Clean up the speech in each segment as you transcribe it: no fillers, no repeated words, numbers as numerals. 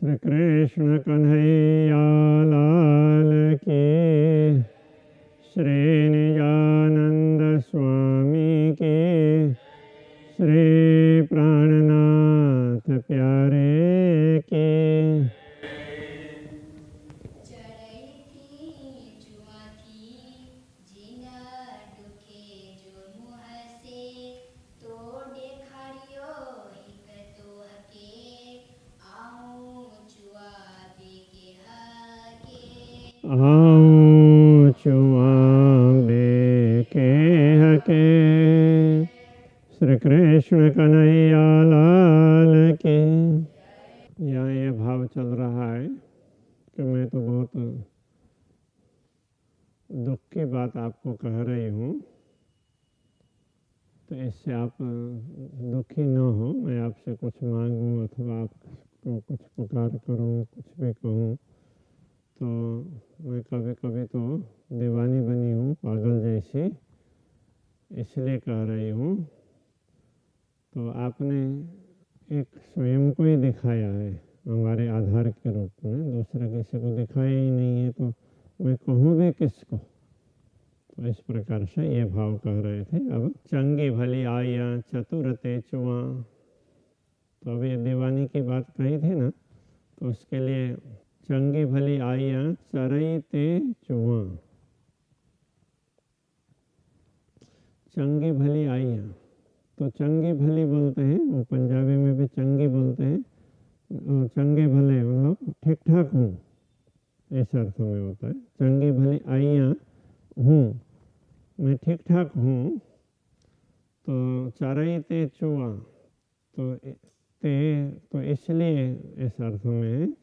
श्री कृष्ण कन्हैया लाल की, श्री निजानंद स्वामी की, श्री प्राणनाथ प्यारे की। आऊं चुआ के हके, श्री कृष्ण कन्हैया लाल की। यहाँ ये भाव चल रहा है कि मैं तो बहुत दुख की बात आपको कह रही हूँ, तो इससे आप दुखी न हो। मैं आपसे कुछ मांगूं अथवा आपको कुछ पुकार करूं, कुछ भी कहूं, तो मैं कभी कभी तो दीवानी बनी हूँ, पागल जैसी, इसलिए कह रही हूँ। तो आपने एक स्वयं को ही दिखाया है हमारे आधार के रूप में, दूसरा किसी को दिखाया ही नहीं है, तो मैं कहूँ भी किसको। तो इस प्रकार से ये भाव कह रहे थे। अब चंगी भली आया चतुरते चुआ, तो अभी दीवानी की बात कही थी ना, तो उसके लिए चंगी भली आइया चरईते चुआ। चंगी भली आइया, तो चंगी भली बोलते हैं, वो पंजाबी में भी चंगी बोलते हैं। चंगे भले मतलब ठीक ठाक हूँ, इस अर्थ में होता है। चंगी भली आइया हूँ, मैं ठीक ठाक हूँ। तो चरईते चुआ, तो इसलिए इस अर्थ में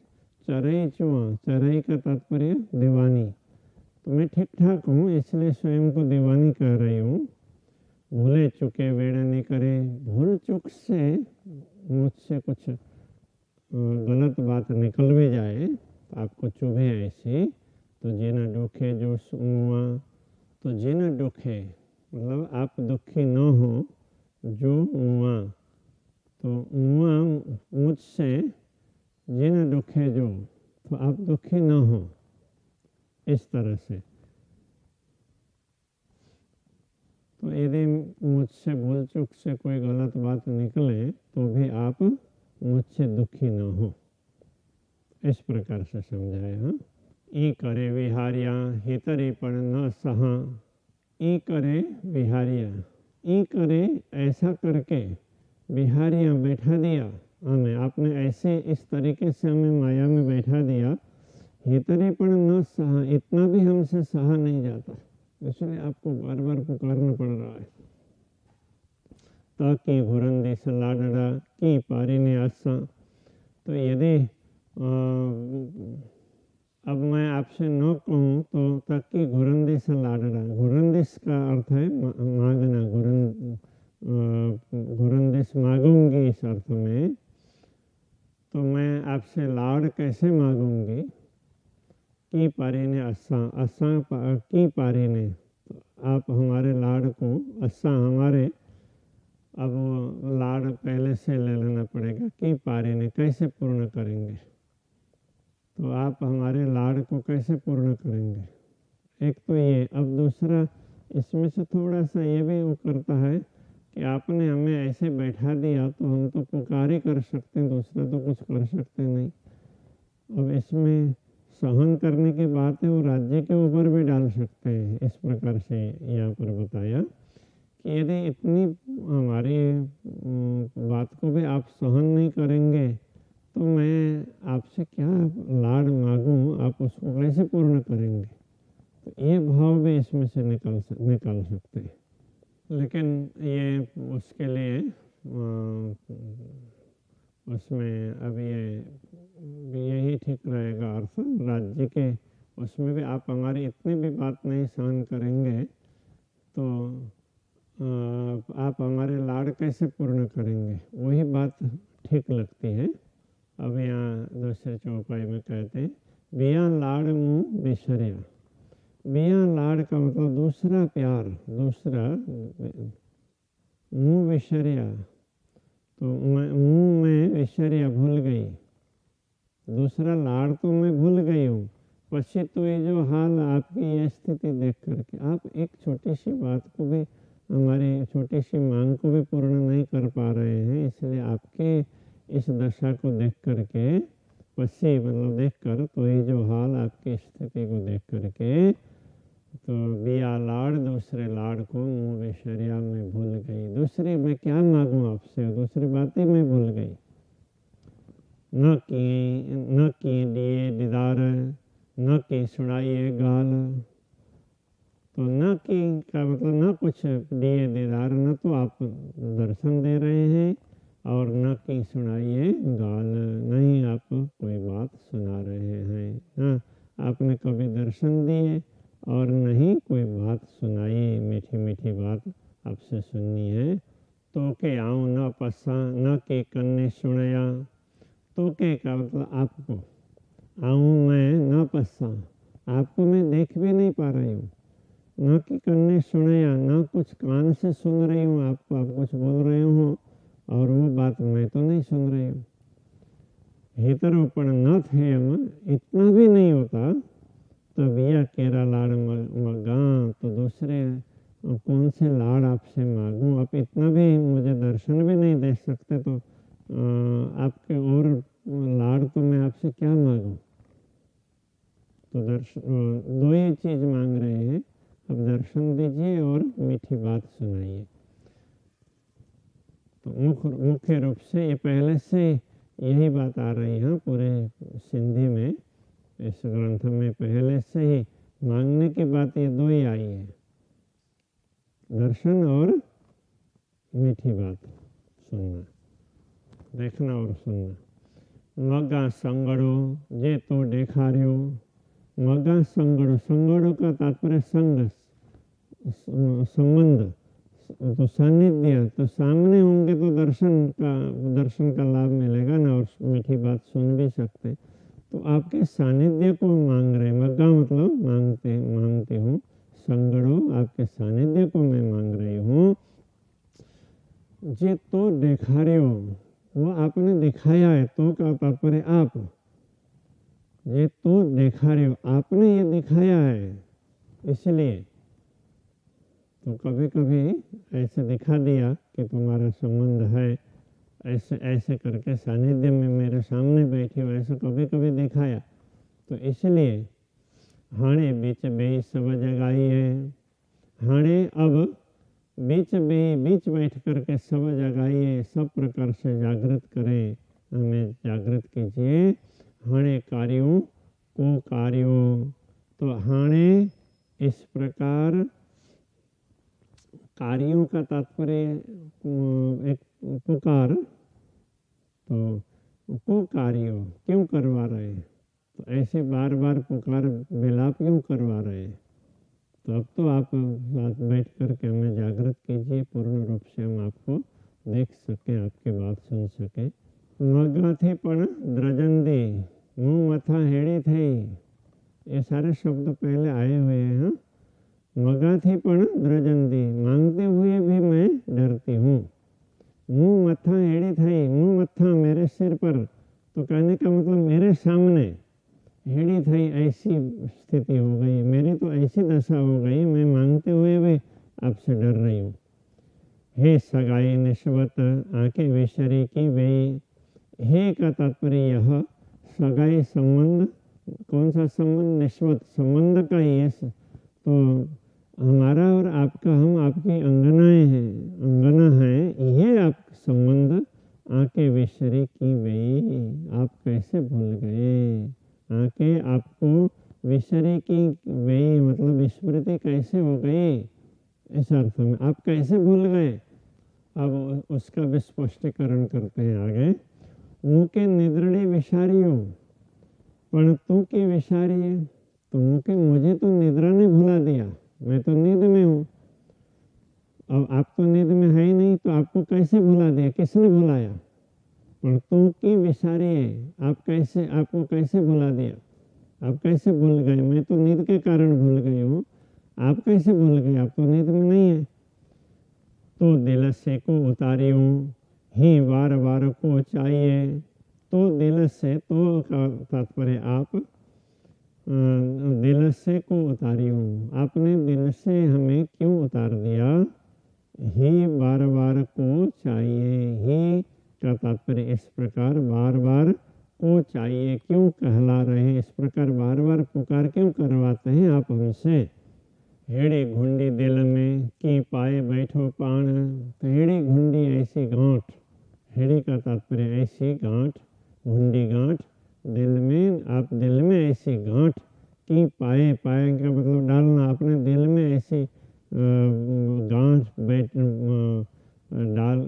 चरई चुआ, चरई का तात्पर्य दीवानी। तो मैं ठीक ठाक हूँ, इसलिए स्वयं को दीवानी कह रही हूँ। भूले चुके वेड़ा नहीं करे, भूल चुक से मुझसे कुछ गलत बात निकल भी जाए, तो आपको चुभे ऐसी, तो जिन दुखे जो सुआ, तो जिन दुखे मतलब आप दुखी न हो, जो मुआ, तो मुआ मुझसे, जिन दुखे जो, तो आप दुखी न हो, इस तरह से। तो यदि मुझसे भूल चूक से कोई गलत बात निकले, तो भी आप मुझसे दुखी न हो, इस प्रकार से समझाया। हाँ, ई करे विहारिया हितरी पर न सहा। ई करे विहारिया, ई करे ऐसा करके, विहारिया बैठा दिया हमें, आपने ऐसे इस तरीके से हमें माया में बैठा दिया। हितरी पर न सहा, इतना भी हमसे सहा नहीं जाता, इसलिए आपको बार बार पुकारना पड़ रहा है। ताकि घुरंदी से लाडड़ा की पारी ने आसा। तो यदि अब मैं आपसे न कहूँ, तो ताकि घुरंदी से लाडड़ा, घुरंदिस का अर्थ है मांगना, घुरंदिस मांगूंगी इस अर्थ में। तो मैं आपसे लाड़ कैसे मांगूंगी। की पारी ने असा की पारी ने, तो आप हमारे लाड़ को, असा हमारे, अब लाड़ पहले से ले लेना पड़ेगा। की पारी ने कैसे पूर्ण करेंगे, तो आप हमारे लाड़ को कैसे पूर्ण करेंगे। एक तो ये, अब दूसरा इसमें से थोड़ा सा ये भी वो करता है कि आपने हमें ऐसे बैठा दिया, तो हम तो पुकार ही कर सकते हैं, दूसरा तो कुछ कर सकते नहीं। अब इसमें सहन करने की बात है, वो राज्य के ऊपर भी डाल सकते हैं। इस प्रकार से यहाँ पर बताया कि यदि इतनी हमारी बात को भी आप सहन नहीं करेंगे, तो मैं आपसे क्या लाड़ मांगूं, आप उसको कैसे पूर्ण करेंगे। तो ये भाव भी इसमें से निकाल सकते हैं। लेकिन ये उसके लिए उसमें अब यही ठीक रहेगा अर्थ, राज्य के उसमें भी आप हमारी इतनी भी बात नहीं सहन करेंगे, तो आप हमारे लाड़ कैसे पूर्ण करेंगे, वही बात ठीक लगती है। अब यहाँ दूसरे चौपाई में कहते हैं, बिया लाड़ मुँह बिसरिया। बिया लाड़ का मतलब दूसरा प्यार, दूसरा मुँह बिसरिया, तो मुँह में विसरिया भूल गई। दूसरा लाड़ तो मैं भूल गई हूँ, पछी तो ये जो हाल आपकी ये स्थिति देख करके आप एक छोटी सी बात को भी, हमारी छोटी सी मांग को भी पूर्ण नहीं कर पा रहे हैं। इसलिए आपके इस दशा को देख करके, पछी मतलब देख कर, तो ये जो हाल आपकी स्थिति को देख करके, तो दिया लाड़ दूसरे लाड़ को मुँह बेशरिया में भूल गई। दूसरी मैं क्या मांगूँ आपसे, दूसरी बातें मैं भूल गई। न किए दिए दीदार, न की सुनाइए गाल। तो न की का मतलब न कुछ दिए दीदार, न तो आप दर्शन दे रहे हैं, और न की सुनाइए गाल, नहीं आप कोई बात सुना रहे हैं। हाँ, आपने कभी दर्शन दिए और नहीं कोई बात सुनाई, मीठी मीठी बात आपसे सुननी है। तो के आऊँ न पसा, न के कन्ने सुनया। तो के का मतलब आपको, आऊँ मैं न पसा, आपको मैं देख भी नहीं पा रही हूँ। न कि कन्ने सुनया, न कुछ कान से सुन रही हूँ आपको, आप कुछ बोल रहे हो और वो बात मैं तो नहीं सुन रही हूँ। हितरोपण न थे हम, इतना भी नहीं होता तब यह केरा लाड़ मगा। तो दूसरे कौन से लाड़ आपसे मांगूं, आप इतना भी मुझे दर्शन भी नहीं दे सकते, तो आपके और लाड़ तो मैं आपसे क्या मांगूं। तो दर्शन, दो ही चीज़ मांग रहे हैं, अब दर्शन दीजिए और मीठी बात सुनाइए। तो मुख्य रूप से ये पहले से यही बात आ रही है पूरे सिंधी में, इस ग्रंथ में पहले से ही मांगने की बात ये दो ही आई है, दर्शन और मीठी बात सुनना, देखना और सुनना। मगा संगड़ो जे तो देखार्यो। मगा संगड़ो, संगड़ो का तात्पर्य संग, संबंध, तो सानिध्य, तो सामने होंगे तो दर्शन का लाभ मिलेगा ना, और मीठी बात सुन भी सकते। तो आपके सानिध्य को मांग रहे, मग्गा मतलब मांगते हूँ, संगड़ो आपके सानिध्य को मैं मांग रही हूँ। जे तो देखा रहे हो, वो आपने दिखाया है, तो का तात्पर्य आप, ये तो देखा रहे हो, आपने ये दिखाया है, इसलिए तो कभी कभी ऐसे दिखा दिया कि तुम्हारा संबंध है, ऐसे ऐसे करके सानिध्य में मेरे सामने बैठी हो, ऐसे कभी कभी दिखाया। तो इसलिए हाणे बीच बे सब जगाई है, हाणे अब बीच बैठ करके सब जगाइए, सब प्रकार से जागृत करें, हमें जागृत कीजिए। हाणे कार्यों को कार्यों, तो हाणे इस प्रकार, कार्यों का तात्पर्य एक पुकार, तो को कार्यों क्यों करवा रहे हैं, तो ऐसे बार बार पुकार विलाप क्यों करवा रहे हैं। तो अब तो आप साथ बैठ करके हमें जागृत कीजिए, पूर्ण रूप से हम आपको देख सकें, आपकी बात सुन सकें। मगा थी पण द्रजंदी, मुँह मथा हेड़ी थी, ये सारे शब्द पहले आए हुए हैं। मगा थी पण द्रजंदी, मांगते हुए भी मैं डरती हूँ। मुँह मत्था हेड़ी थई, मुँह मत्था मेरे सिर पर, तो कहने का मतलब मेरे सामने हेड़ी थई, ऐसी स्थिति हो गई, मेरी तो ऐसी दशा हो गई, मैं मांगते हुए भी आपसे डर रही हूँ। हे सगाई निस्बत आंखें विशरी की वे, हे का तात्पर्य यह, सगाई संबंध, कौन सा संबंध, निस्बत संबंध का ही है, तो हमारा और आपका, हम आपकी अंगनाएं हैं, अंगना है, ये आप संबंध आके विशरी की गई, आप कैसे भूल गए, आके आपको विशरी की गई मतलब स्मृति कैसे हो गई, इस अर्थ में आप कैसे भूल गए। अब उसका भी स्पष्टीकरण करते हैं आगे। मुके निद्रणी विशारियों, पण तू की विशारी है, तो मुझे तो निद्रा ने भुला दिया, मैं तो नींद में हूँ। अब आप तो नींद में है ही नहीं, तो आपको कैसे भुला दिया, किसने भुलाया। पर तुम की विसारी है, आपको कैसे भुला दिया, आप कैसे भूल गए, मैं तो नींद के कारण भूल गई हूँ, आप कैसे भूल गए, आप तो नींद में नहीं है। तो दिल से को उतारी हूँ, ही बार बार को चाहिए, तो दिल से, तो का तात्पर्य आप दिल से को उतारियो, आपने दिल से हमें क्यों उतार दिया। ही बार बार को चाहिए, ही का तात्पर्य इस प्रकार बार बार को चाहिए, क्यों कहला रहे, इस प्रकार बार बार पुकार क्यों करवाते हैं आप हमसे। हेड़ी घुंडी दिल में की पाए बैठो पाण, तो हेड़ी घुंडी ऐसी गांठ, हेड़ी का तात्पर्य ऐसी गांठ, घुंडी गांठ दिल में, आप दिल में ऐसी गांठ की पाए, पाए का मतलब डालना, अपने दिल में ऐसी गांठ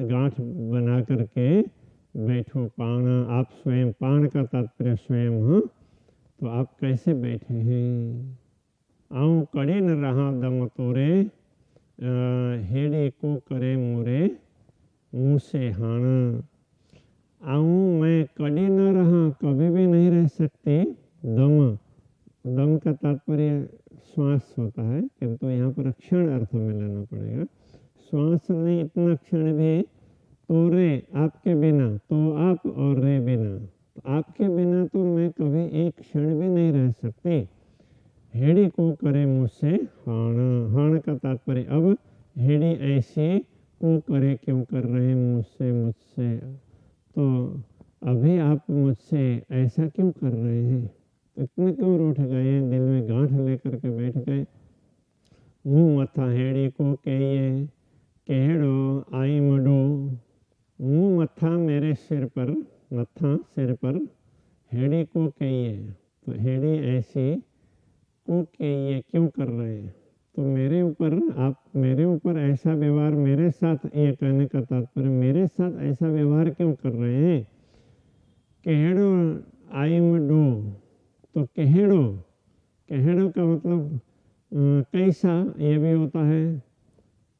गांठ बना करके बैठो पाण, आप स्वयं, पाण का तात्पर्य स्वयं, हाँ, तो आप कैसे बैठे हैं। आऊँ कड़े न रहा दम तोरे, हेड़े को करे मोरे मुँह से हाण। आऊँ मैं कड़े न रहा, कभी भी नहीं रह सकते। दम, दम का तात्पर्य श्वास होता है, किंतु यहाँ पर क्षण अर्थ में लेना पड़ेगा। श्वास नहीं, इतना क्षण भी, तो रे आपके बिना, तो आप और रे बिना, तो आपके बिना तो मैं कभी एक क्षण भी नहीं रह सकती। हेड़ी को करे मुझसे हाण, हाण का तात्पर्य अब हेड़ी ऐसे को करे क्यों कर रहे हैं मुझसे, मुझसे, तो अभी आप मुझसे ऐसा क्यों कर रहे हैं, इतने क्यों रूठ गए, दिल में गांठ लेकर के बैठ गए। मुँह मथा हेड़ी को कहिए, केहड़ो आई मडो, मुँह मत्था मेरे सिर पर, मत्था सिर पर, हेड़ी को कहिए, तो हेड़ी ऐसी को कहिए क्यों कर रहे हैं, तो मेरे ऊपर, आप मेरे ऊपर ऐसा व्यवहार, मेरे साथ, ये कहने का तात्पर्य मेरे साथ ऐसा व्यवहार क्यों कर रहे हैं। केहड़ो आई मडो, तो केहड़ो, केहड़ो का मतलब कैसा ये भी होता है,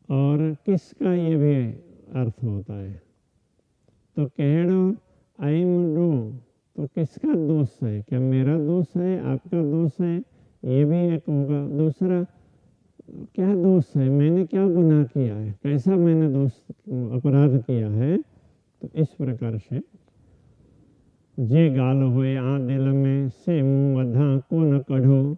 और किसका ये भी अर्थ होता है। तो केहड़ो आई मडो, तो किसका दोष है, क्या मेरा दोष है, आपका दोष है, ये भी एक होगा। दूसरा, क्या दोष है, मैंने क्या गुनाह किया है, कैसा मैंने दोष अपराध किया है। तो इस प्रकार से जे गाल होए आ दिल में, से मुँह मधा को न कढ़ो।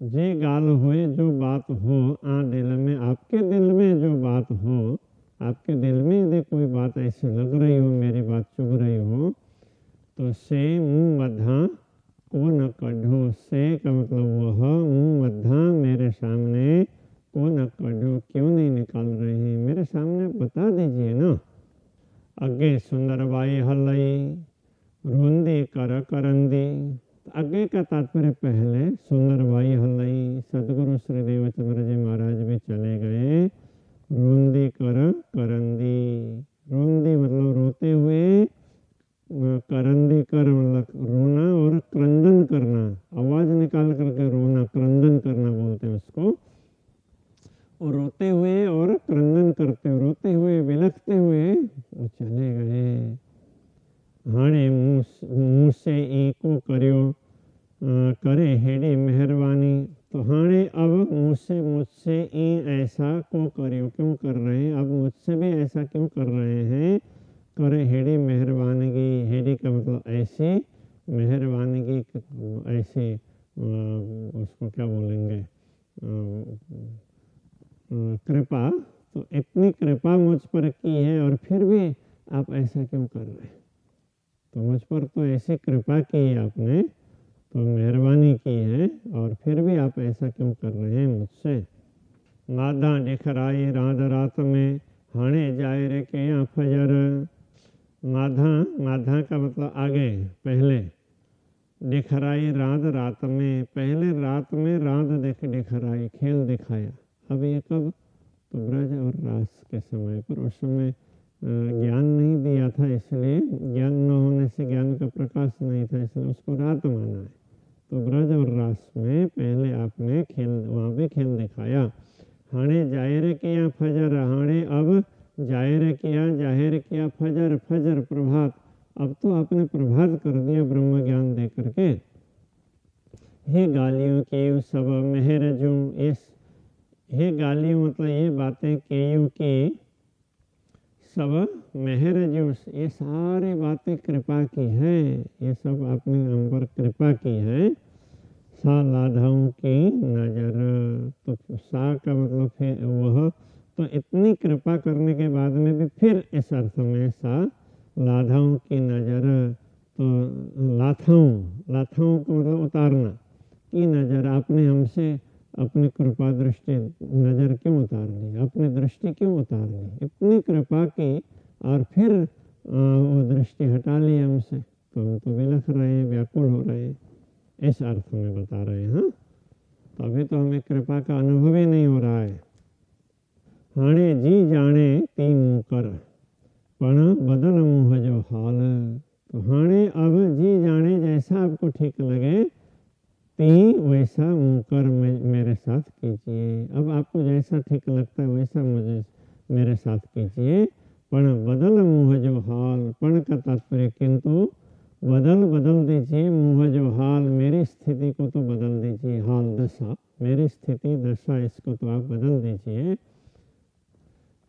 जे गाल होए, जो बात हो, आ दिल में, आपके दिल में जो बात हो, आपके दिल में यदि कोई बात ऐसी लग रही हो, मेरी बात चुभ रही हो, तो से मुँह मधा को न कढ़ो, से का मतलब वह, मुँह मधा मेरे सामने, को न कढ़ो क्यों नहीं निकाल रहे हैं, मेरे सामने बता दीजिए ना। अगे सुंदरबाई हलई, रोंदी कर करंदी, आगे का तात्पर्य पहले, सुंदरबाई हलई, सदगुरु श्री देवचंद्र जी महाराज भी चले गए। रोंदी कर करंदी, रोंदी मतलब रोते हुए, करंदी कर मतलब रोना और क्रंदन करना, आवाज निकाल करके रोना, क्रंदन करना बोलते हैं उसको। और रोते हुए और क्रंदन करते हुए, रोते हुए बिलखते हुए वो चले गए। हाणे मुँह से एको करियो, करे हेड़ी मेहरबानी, तो हाणे अब मुझसे ई ऐसा को करियो, क्यों कर रहे हैं, अब मुझसे भी ऐसा क्यों कर रहे हैं। करे हेड़ी मेहरबानी की, हेड़ी का मतलब ऐसी, मेहरबानी की ऐसी, उसको क्या बोलेंगे, कृपा, तो इतनी कृपा मुझ पर की है और फिर भी आप ऐसा क्यों कर रहे हैं। तो मुझ पर तो ऐसी कृपा की है आपने, तो मेहरबानी की है, और फिर भी आप ऐसा क्यों कर रहे हैं मुझसे। माधा दिखराई रात रात में, हाणे जाए रे के यहाँ फजर। माधा, माधा का मतलब आगे, पहले, दिखराई रात रात में, पहले रात में रात दिखराई, खेल दिखाया। अब ये कब, तो ब्रज और रास के समय पर, उस समय ज्ञान नहीं दिया था, इसलिए ज्ञान न होने से ज्ञान का प्रकाश नहीं था, इसलिए उसको रात माना है। तो ब्रज और रास में पहले आपने खेल, वहाँ भी खेल दिखाया। हाणे जाहिर किया फजर, हाणे अब जाहिर किया, जाहिर किया फजर, फजर प्रभात, अब तो आपने प्रभात कर दिया ब्रह्म ज्ञान दे करके। हे गालियों के सब मेहर जो, इस हे गालियों मतलब ये बातें केयों की सब मेहर जो, ये सारी बातें कृपा की है, ये सब आपने हम पर कृपा की है। सा लाधाओं की नजर, तो सा का मतलब फिर वह, तो इतनी कृपा करने के बाद में भी फिर इस अर्थ में सा लाधाओं की नजर, तो लाथाओं का मतलब उतारना की नजर, आपने हमसे अपनी कृपा दृष्टि नजर क्यों उतार ली, अपनी दृष्टि क्यों उतार ली, इतनी कृपा की और फिर वो दृष्टि हटा ली हमसे, तो हम तो विलख रहे हैं, व्याकुल हो रहे हैं, इस अर्थ में बता रहे हैं। हाँ, तो अभी तो हमें कृपा का अनुभव ही नहीं हो रहा है। हाणे जी जाने ती मुँह कर पण बदल मुँह जो हाल, तो हाणे अब जी जाने, जैसा आपको ठीक लगे, ती वैसा मुँह कर मेरे साथ कीजिए। अब आपको जैसा ठीक लगता है वैसा मुझे मेरे साथ कीजिए। पण बदल मुँह जो हाल, पण का तात्पर्य किंतु बदल दीजिए मुँह जो हाल, मेरी स्थिति को तो बदल दीजिए, हाल दशा, मेरी स्थिति दशा, इसको तो आप बदल दीजिए।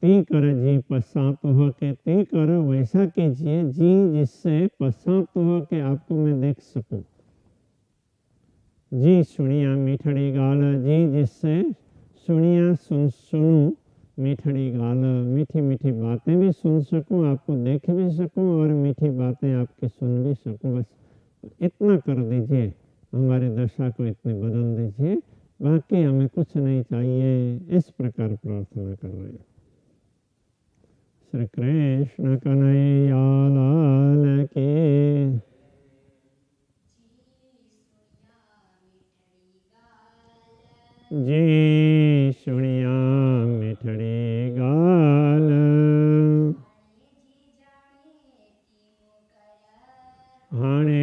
ती कर जी पश्चात हो के, ती कर वैसा कीजिए जी जिससे पश्चात हो के आपको मैं देख सकूं। जी सुनिया मीठड़ी गाल, जी जिससे सुनिया सुनूं मीठड़ी गाल, मीठी मीठी बातें भी सुन सकूं, आपको देख भी सकूं और मीठी बातें आपकी सुन भी सकूं। बस इतना कर दीजिए, हमारी दशा को इतनी बदल दीजिए, बाकी हमें कुछ नहीं चाहिए। इस प्रकार प्रार्थना कर रहे हैं। श्री कृष्ण कन्हैया लाल की। जी सुनिया मिठड़ी गाल, हाणे